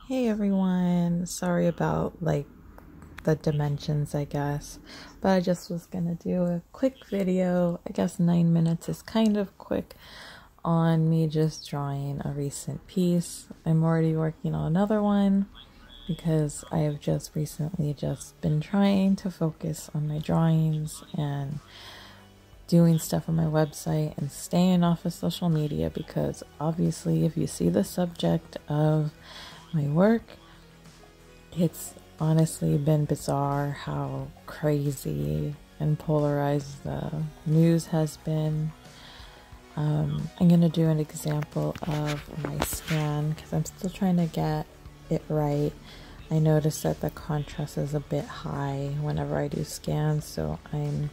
Hey everyone, sorry about the dimensions, I guess, but I just was gonna do a quick video. I guess 9 minutes is kind of quick on me just drawing a recent piece. I'm already working on another one because I have just recently just been trying to focus on my drawings and doing stuff on my website and staying off of social media, because obviously if you see the subject of my work, it's honestly been bizarre how crazy and polarized the news has been. I'm gonna do an example of my scan because I'm still trying to get it right. I noticed that the contrast is a bit high whenever I do scans, so I'm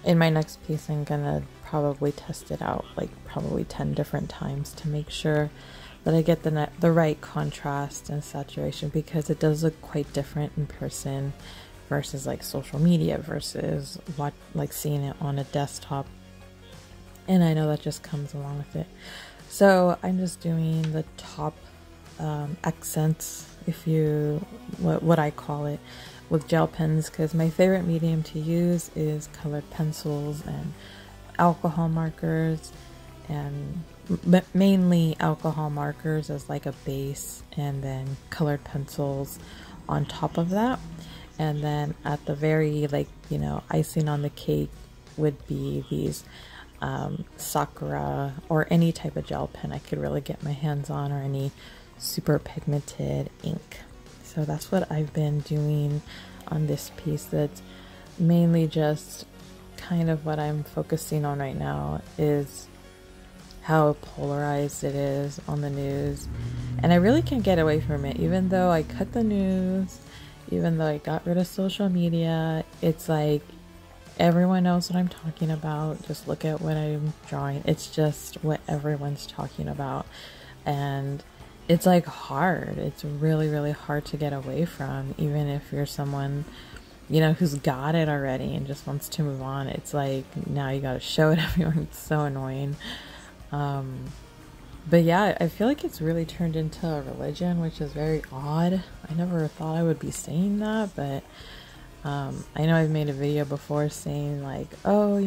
in my next piece I'm gonna probably test it out like probably 10 different times to make sure that I get the right contrast and saturation, because it does look quite different in person versus like social media versus what like seeing it on a desktop, and I know that just comes along with it. So I'm just doing the top accents, if you what I call it, with gel pens, because my favorite medium to use is colored pencils and alcohol markers, and mainly alcohol markers as like a base, and then colored pencils on top of that. And then at the very icing on the cake would be these sakura or any type of gel pen I could really get my hands on, or any super pigmented ink. So that's what I've been doing on this piece. That's mainly just kind of what I'm focusing on right now, is how polarized it is on the news. And I really can't get away from it. Even though I cut the news, even though I got rid of social media, it's like everyone knows what I'm talking about. Just look at what I'm drawing. It's just what everyone's talking about. And it's like hard. It's really, really hard to get away from, even if you're someone, who's got it already and just wants to move on. It's like now you gotta show it everyone. It's so annoying. But yeah, I feel like it's really turned into a religion, which is very odd. I never thought I would be saying that, but I know I've made a video before saying like, oh,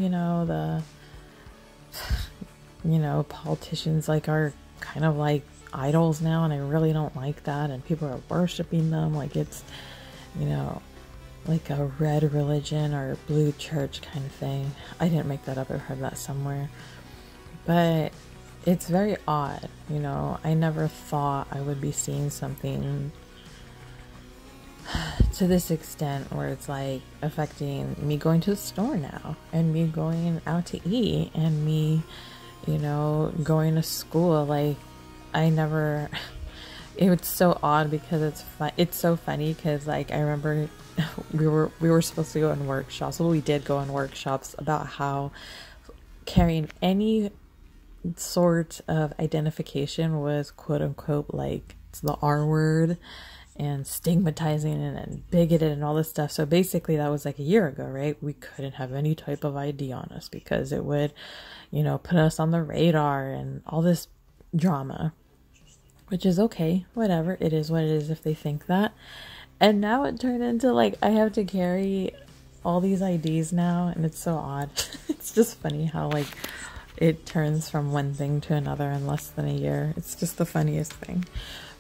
politicians like are kind of like idols now, and I really don't like that, and people are worshiping them like it's, like a red religion or a blue church kind of thing. I didn't make that up, I've heard that somewhere. But it's very odd, I never thought I would be seeing something to this extent where it's like affecting me going to the store now, and me going out to eat, and me, going to school. Like, I never, it was so odd because it's so funny because like I remember we were supposed to go in workshops. Well, we did go in workshops about how carrying any sort of identification was quote unquote like it's the R word and stigmatizing and bigoted and all this stuff. So basically that was like a year ago, right? We couldn't have any type of ID on us because it would, put us on the radar and all this drama, which is okay, whatever. It is what it is if they think that. And now it turned into like I have to carry all these IDs now, and it's so odd. It's just funny how like it turns from one thing to another in less than a year. It's just the funniest thing.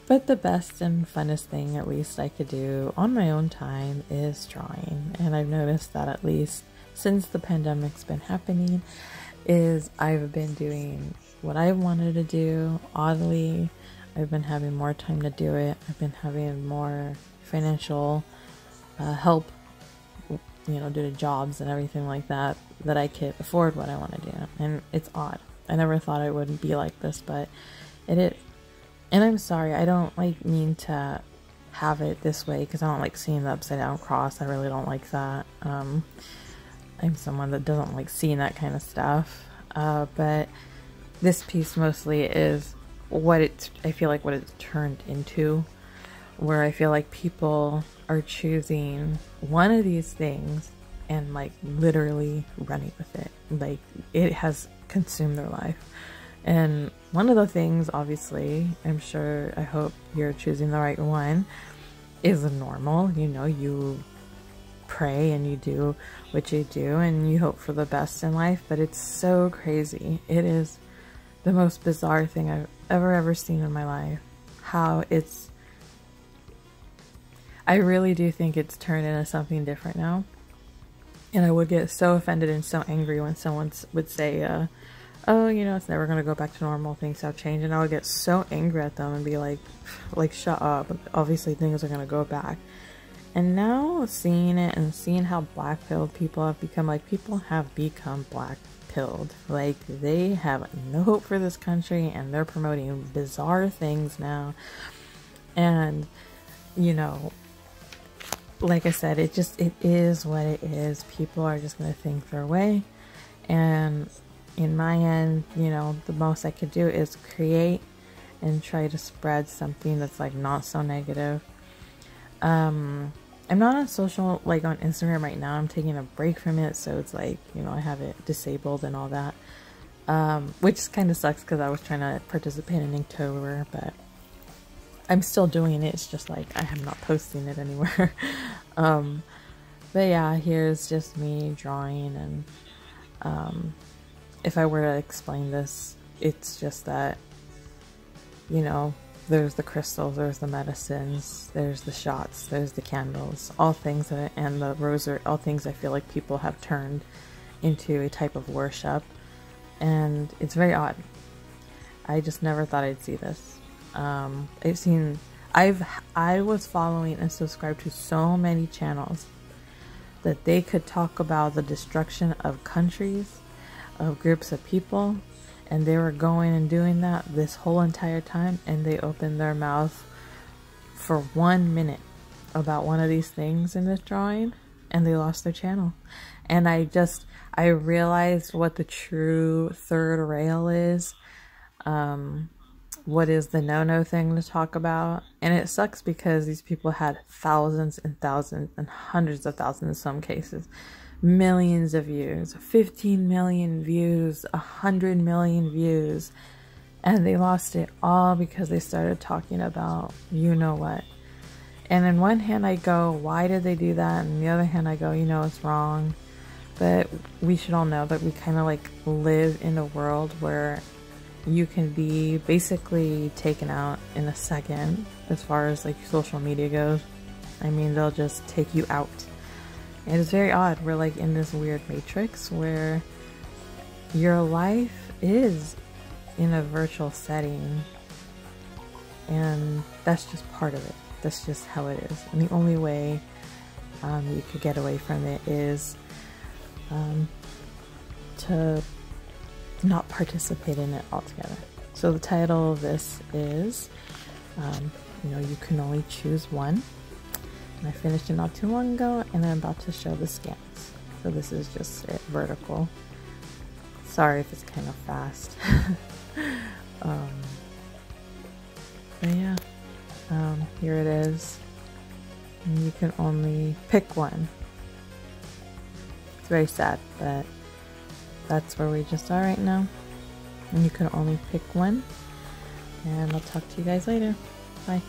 But the best and funnest thing, at least I could do on my own time, is drawing. And I've noticed that at least since the pandemic's been happening, is I've been doing what I wanted to do. Oddly, I've been having more time to do it. I've been having more financial help, due to jobs and everything like that, that I could afford what I want to do. And it's odd. I never thought it would be like this, but it is. And I'm sorry, I don't mean to have it this way, because I don't like seeing the upside down cross. I really don't like that. I'm someone that doesn't like seeing that kind of stuff. But this piece mostly is I feel like what it's turned into, where I feel like people are choosing one of these things and like literally running with it. Like it has consumed their life. And one of the things, obviously, I'm sure, I hope you're choosing the right one, is normal. You know, you pray and you do what you do and you hope for the best in life, but it's so crazy. It is the most bizarre thing I've ever seen in my life. How it's, I really do think it's turned into something different now. And I would get so offended and so angry when someone would say, oh, you know, it's never going to go back to normal, things have changed. And I would get so angry at them and be like, shut up. Obviously things are going to go back. And now seeing it and seeing how black-pilled people have become, like, people have become black-pilled. Like, they have no hope for this country and they're promoting bizarre things now. And, you know, like I said, it is what it is. People are just going to think their way. And in my end, you know, the most I could do is create and try to spread something that's like not so negative. I'm not on social, like on Instagram right now. I'm taking a break from it, so it's like, you know, I have it disabled and all that, which kind of sucks because I was trying to participate in Inktober, but I'm still doing it. It's just like I am not posting it anywhere. But yeah, here's just me drawing, and if I were to explain this, it's just that, you know, there's the crystals, there's the medicines, there's the shots, there's the candles, all things that, and the rosary, all things I feel like people have turned into a type of worship, and it's very odd. I just never thought I'd see this. I was following and subscribed to so many channels that they could talk about the destruction of countries, of groups of people, and they were going and doing that this whole entire time, and they opened their mouth for 1 minute about one of these things in this drawing and they lost their channel. And I realized what the true third rail is. What is the no-no thing to talk about. And it sucks because these people had thousands and thousands and hundreds of thousands in some cases, millions of views, 15 million views, 100 million views, and they lost it all because they started talking about you know what. And in one hand I go, why did they do that? And the other hand I go, you know, it's wrong. But we should all know that we kind of like live in a world where you can be basically taken out in a second as far as like social media goes. I mean, they'll just take you out. And it's very odd. We're like in this weird matrix where your life is in a virtual setting, and that's just part of it. That's just how it is. And the only way you could get away from it is to not participate in it altogether. So the title of this is, you know, you can only choose one. And I finished it not too long ago, and I'm about to show the scans. So this is just it, vertical. Sorry if it's kind of fast. But yeah, here it is. And you can only pick one. It's very sad, but that's where we just are right now. And you can only pick one. And I'll talk to you guys later. Bye.